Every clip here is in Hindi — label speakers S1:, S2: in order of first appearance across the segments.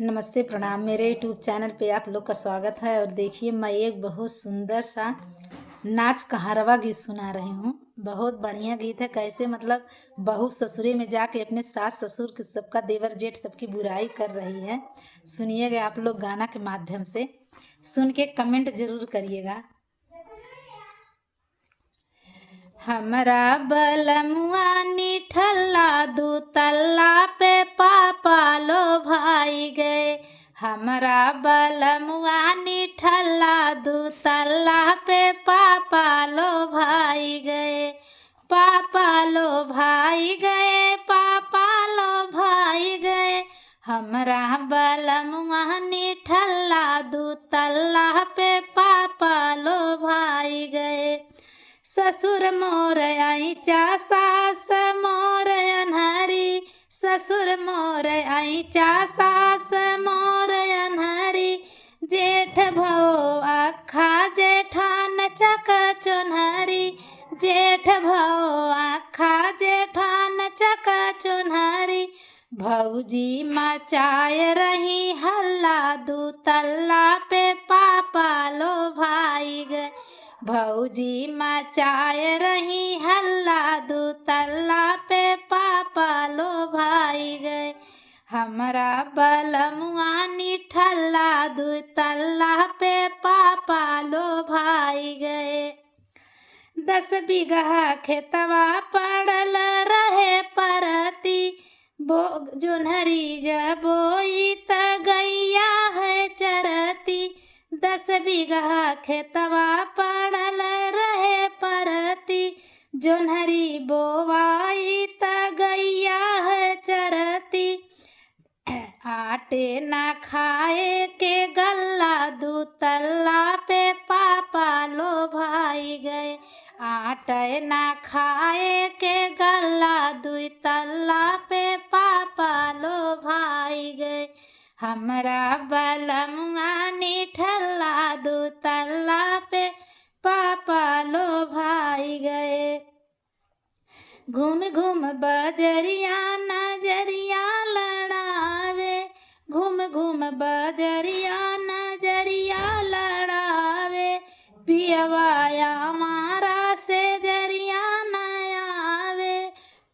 S1: नमस्ते प्रणाम। मेरे यूट्यूब चैनल पे आप लोग का स्वागत है। और देखिए, मैं एक बहुत सुंदर सा नाच कहारवा गीत सुना रही हूँ। बहुत बढ़िया गीत है। कैसे मतलब बहू ससुरे में जाके अपने सास ससुर के सबका देवर जेठ सबकी बुराई कर रही है। सुनिएगा आप लोग गाना के माध्यम से, सुन के कमेंट जरूर करिएगा। हमरा बलमुआ निठल्ला दू तल्ला पे पापा लो भाई गए। हमरा बलमुआ निठल्ला दू तल्ला पे पापा लो भाई गए। पापा लो भाई गए, पापा लो भाई गए। हमरा बलमुआ निठल्ला दू तल्ला पे पापा लो भाई गए। ससुर मोर आईचा सास मोर अनहरी, ससुर मोर आईचा सास मोर अनहरी। जेठ भौ आखा जेठान चक चुनहरी, जेठ भौ आखा जेठान चक चुनहरी। भौजी मचाए रही हल्ला दू तल्ला पे पापा लो भाई गए। भौजी मचाए रही हल्ला दू तल्ला पे पापा लो भाई गए। हमरा बलमुआ निठल्ला दू तल्ला पे पापा लो भाई गए। 10 बीघा खेतवा पड़ल रहे परती, जोन्हरी जबोई त गैया है चरती। 10 बीघा खेतवा पड़ल रहे परती, जोन्हरी बोवाई त गैया है चरती। आटे ना खाए के गल्ला दू तल्ला पे पापा लो भाई गए। आटे ना खाए के गल्ला दू तल्ला पे पापा लो भाई गए। हमरा बलमुआ निठल्ला दू तल्ला पे पापा लो भाई गए। घूम घूम बजरिया नजरिया लड़ावे, घूम घूम बजरिया नजरिया लड़ावे। पियवाया मारा से जरिया न आवे,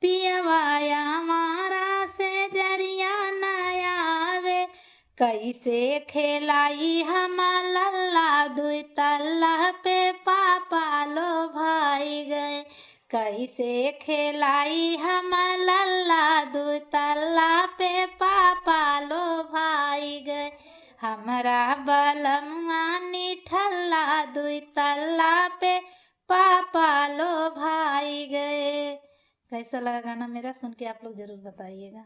S1: पियवाया मारा से जरिया न आवे। कैसे खेलाई हम लल्ला दू तल्ला पे पापा लो भाई गए। कैसे खेलाई हम लल्ला दू तल्ला पे पापा लो भाई गए। हमरा बलमुआ निठल्ला दू तल्ला पे पापा लो भाई गए। कैसा लगा गाना मेरा? सुन के आप लोग जरूर बताइएगा।